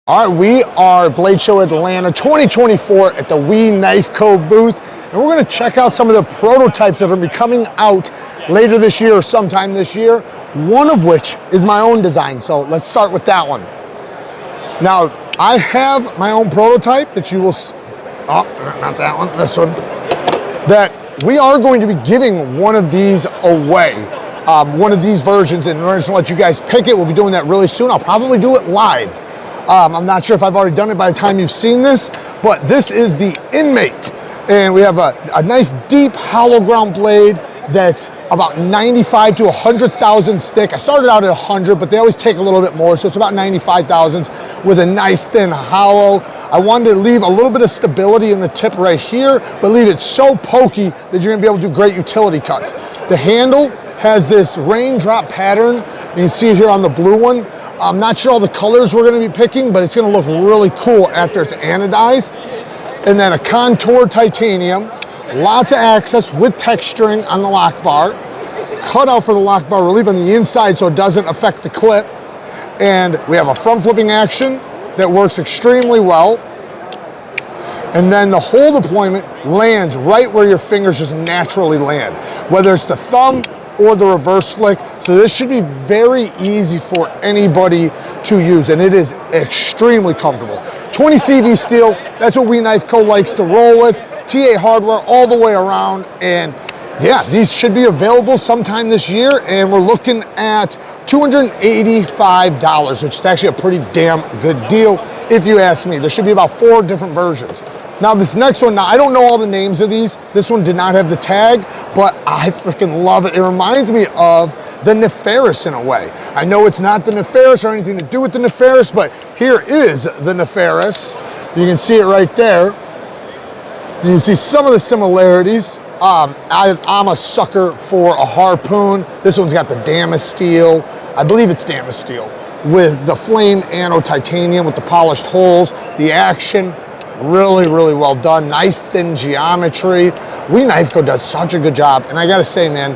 All right, we are Blade Show Atlanta 2024 at the We Knife Co booth, and we're going to check out some of the prototypes that are going to be coming out later this year or sometime this year, one of which is my own design. So let's start with that one. Now, I have my own prototype that you will, not that one, this one, that we are going to be giving one of these away. One of these versions, and we're just going to let you guys pick it. We'll be doing that really soon. I'll probably do it live. I'm not sure if I've already done it by the time you've seen this, but this is the Inmate. And we have a nice deep hollow ground blade that's about 95 to 100 thick. I started out at 100, but they always take a little bit more, so it's about 95 thousandths with a nice thin hollow. I wanted to leave a little bit of stability in the tip right here, but leave it so pokey that you're gonna be able to do great utility cuts. The handle has this raindrop pattern. You can see it here on the blue one. I'm not sure all the colors we're going to be picking, but it's going to look really cool after it's anodized. And then a contour titanium, lots of access with texturing on the lock bar, cut out for the lock bar relief on the inside so it doesn't affect the clip. And we have a front flipping action that works extremely well. And then the whole deployment lands right where your fingers just naturally land, whether it's the thumb or the reverse flick. So this should be very easy for anybody to use, and it is extremely comfortable. 20 CV steel, that's what We Knife Co likes to roll with. TA hardware all the way around, and yeah, these should be available sometime this year, and we're looking at $285, which is actually a pretty damn good deal if you ask me. There should be about 4 different versions. Now this next one, now I don't know all the names of these. This one did not have the tag, but I freaking love it. It reminds me of the Neeves in a way. I know it's not the Neeves or anything to do with the Neeves, but here is the Neeves. You can see it right there. You can see some of the similarities. I'm a sucker for a harpoon. This one's got the Damas steel. I believe it's Damas steel with the flame anode titanium with the polished holes, the action. Really, really well done. Nice thin geometry. We Knife Co does such a good job, and I gotta say, man,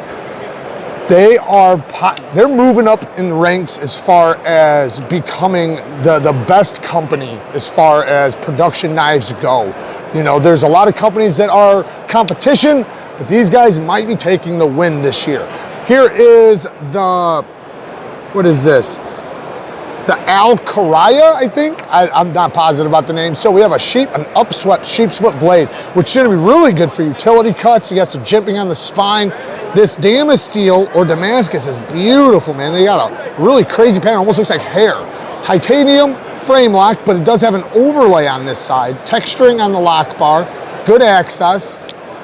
they're moving up in the ranks as far as becoming the best company as far as production knives go. You know, there's a lot of companies that are competition, but these guys might be taking the win this year. Here is the, what is this? The AURORA, I think. I'm not positive about the name. So we have an upswept sheep's foot blade, which is gonna be really good for utility cuts. You got some jimping on the spine. This Damas steel or Damascus is beautiful, man. They got a really crazy pattern, almost looks like hair. Titanium frame lock, but it does have an overlay on this side, texturing on the lock bar, good access.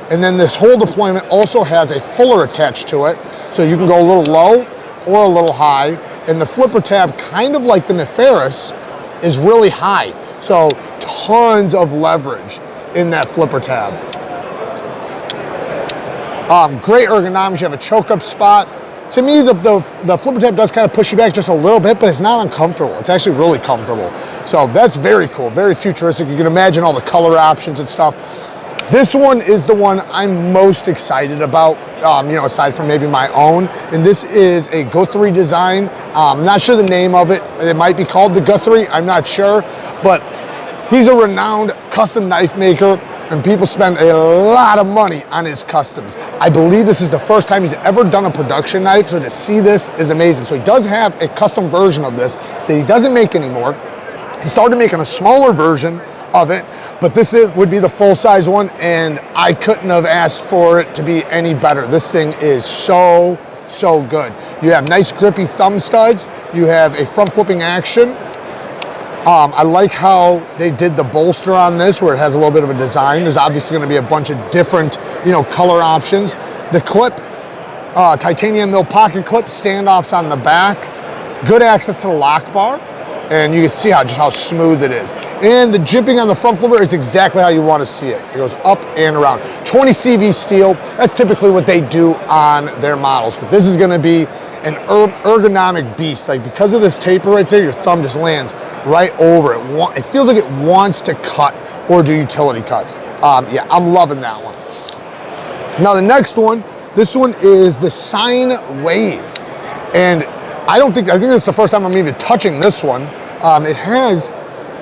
And then this whole deployment also has a fuller attached to it, so you can go a little low or a little high. And the flipper tab, kind of like the Neeves, is really high. So tons of leverage in that flipper tab. Great ergonomics. You have a choke up spot. To me, the flipper tab does kind of push you back just a little bit, but it's not uncomfortable. It's actually really comfortable. So that's very cool, very futuristic. You can imagine all the color options and stuff. This one is the one I'm most excited about, you know, aside from maybe my own. And this is a Guthrie design. I'm not sure the name of it. It might be called the Guthrie, I'm not sure. But he's a renowned custom knife maker, and people spend a lot of money on his customs. I believe this is the first time he's ever done a production knife, so to see this is amazing. So he does have a custom version of this that he doesn't make anymore. He started making a smaller version of it, but this would be the full-size one, and I couldn't have asked for it to be any better. This thing is so, so good. You have nice grippy thumb studs. You have a front flipping action. I like how they did the bolster on this, where it has a little bit of a design. There's obviously going to be a bunch of different, you know, color options. The clip, titanium mill pocket clip, standoffs on the back. Good access to the lock bar, and you can see just how smooth it is. And the jimping on the front flipper is exactly how you want to see it. It goes up and around. 20 CV steel, that's typically what they do on their models. But this is going to be an ergonomic beast. Like, because of this taper right there, your thumb just lands right over it. It feels like it wants to cut or do utility cuts. Yeah, I'm loving that one. Now the next one, this one is the Sine Wave. And I think it's the first time I'm even touching this one. It has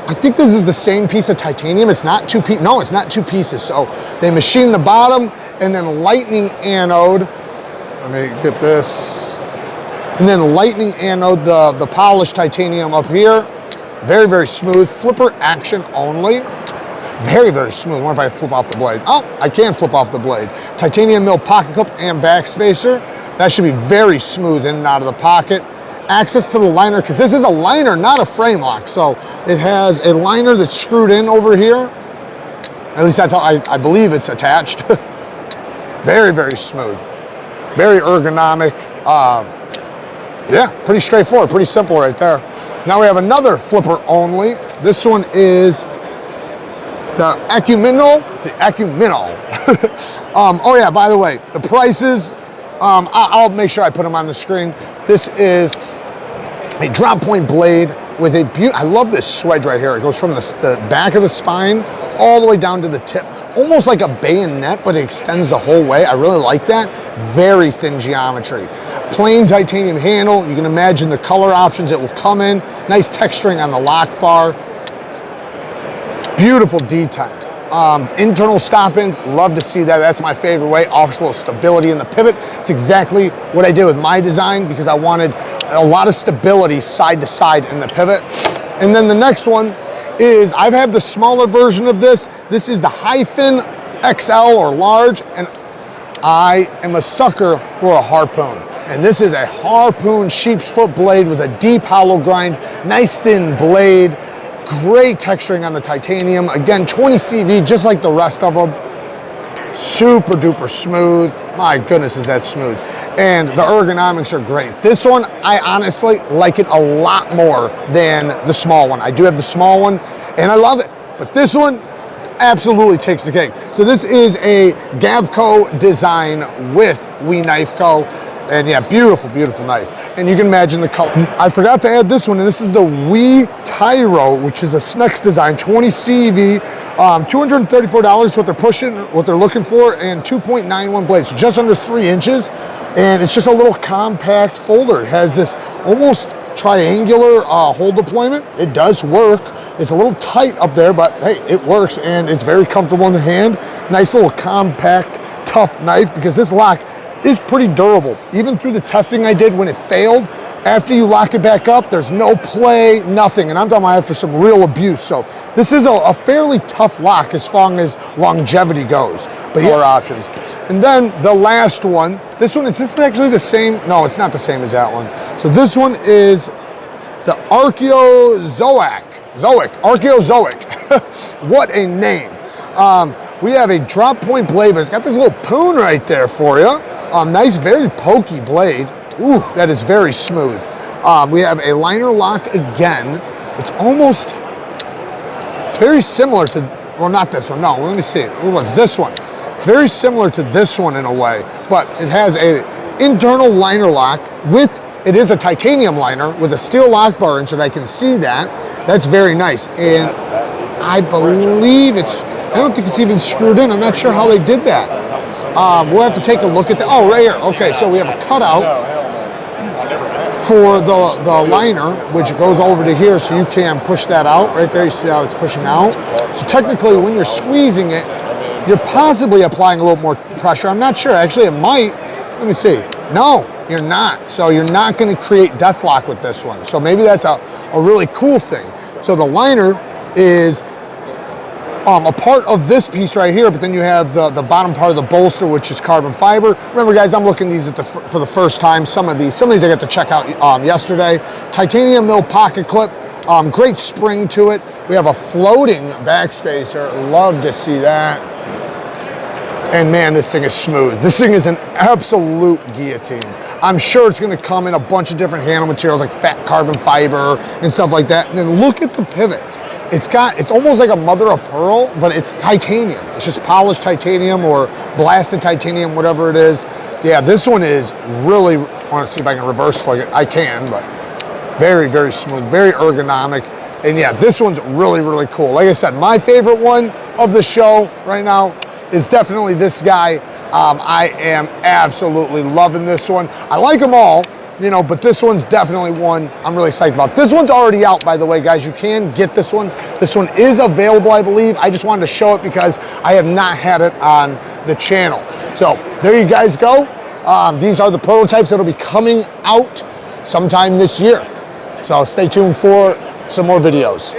I think this is the same piece of titanium. It's not two pieces. No, it's not two pieces. So they machine the bottom and then lightning anode. Let me get this. And then lightning anode the polished titanium up here. Very, very smooth. Flipper action only. Very, very smooth. I wonder if I flip off the blade. Oh, I can flip off the blade. Titanium mill pocket clip and back spacer. That should be very smooth in and out of the pocket. Access to the liner, because this is a liner, not a frame lock. So it has a liner that's screwed in over here. At least that's how I believe it's attached. Very, very smooth. Very ergonomic. Yeah, pretty straightforward, pretty simple right there. Now we have another flipper only. This one is the Ecuminal. Oh yeah, by the way, the prices, I'll make sure I put them on the screen. This is a drop point blade with a I love this swedge right here. It goes from the back of the spine all the way down to the tip. Almost like a bayonet, but it extends the whole way. I really like that. Very thin geometry. Plain titanium handle. You can imagine the color options it will come in. Nice texturing on the lock bar. Beautiful detent. Internal stop-ins, love to see that. That's my favorite way. Offers a little stability in the pivot. It's exactly what I did with my design because I wanted a lot of stability side to side in the pivot. And then the next one is, I have the smaller version of this. This is the Hyphen XL or large, and I am a sucker for a harpoon. And this is a harpoon sheep's foot blade with a deep hollow grind, nice thin blade. Great texturing on the titanium. Again, 20 CV, just like the rest of them. Super duper smooth. My goodness, is that smooth. And the ergonomics are great. This one, I honestly like it a lot more than the small one. I do have the small one, and I love it. But this one absolutely takes the cake. So this is a Gavco design with WE Knife Co. And yeah, beautiful, beautiful knife. And you can imagine the color. I forgot to add this one, and this is the WE Tyro, which is a Snex design, 20 CV, $234 what they're pushing, what they're looking for, and 2.91 blades, so just under 3 inches. And it's just a little compact folder. It has this almost triangular hole deployment. It does work. It's a little tight up there, but hey, it works, and it's very comfortable in the hand. Nice little compact, tough knife, because this lock is pretty durable. Even through the testing I did when it failed, after you lock it back up, there's no play, nothing. And I'm talking about after some real abuse. So this is a fairly tough lock as far as longevity goes. But here are options. And then the last one, this is actually the same. No, it's not the same as that one. So this one is the Archeozoic. Archeozoic. What a name. We have a drop point blade, but it's got this little poon right there for you. Nice, very pokey blade. Ooh, that is very smooth. We have a liner lock again. It's very similar to, well, not this one. No, let me see. What was this one? It's very similar to this one in a way, but it has a internal liner lock it is a titanium liner with a steel lock bar in, so I can see that. That's very nice. And I believe I don't think it's even screwed in. I'm not sure how they did that. We'll have to take a look at that. Oh, right here. Okay, so we have a cutout for the liner, which goes over to here, so you can push that out. Right there, you see how it's pushing out. So technically, when you're squeezing it, you're possibly applying a little more pressure. I'm not sure. Actually, it might. Let me see. No, you're not. So you're not going to create death lock with this one. So maybe that's a really cool thing. So the liner is a part of this piece right here, but then you have the bottom part of the bolster, which is carbon fiber. Remember, guys, I'm looking at these for the first time. Some of these I got to check out yesterday. Titanium mill pocket clip, great spring to it. We have a floating backspacer. Love to see that. And man, this thing is smooth. This thing is an absolute guillotine. I'm sure it's going to come in a bunch of different handle materials like fat carbon fiber and stuff like that. And then look at the pivot. It's almost like a mother of pearl, but it's titanium. It's just polished titanium or blasted titanium, whatever it is. Yeah, this one is really, I want to see if I can reverse plug it. I can, but very, very smooth, very ergonomic. And yeah, this one's really, really cool. Like I said, my favorite one of the show right now is definitely this guy. I am absolutely loving this one. I like them all. you know, but this one's definitely one I'm really psyched about. This one's already out, by the way, guys. You can get this one. This one is available, I believe. I just wanted to show it because I have not had it on the channel. So there you guys go. These are the prototypes that'll be coming out sometime this year. So stay tuned for some more videos.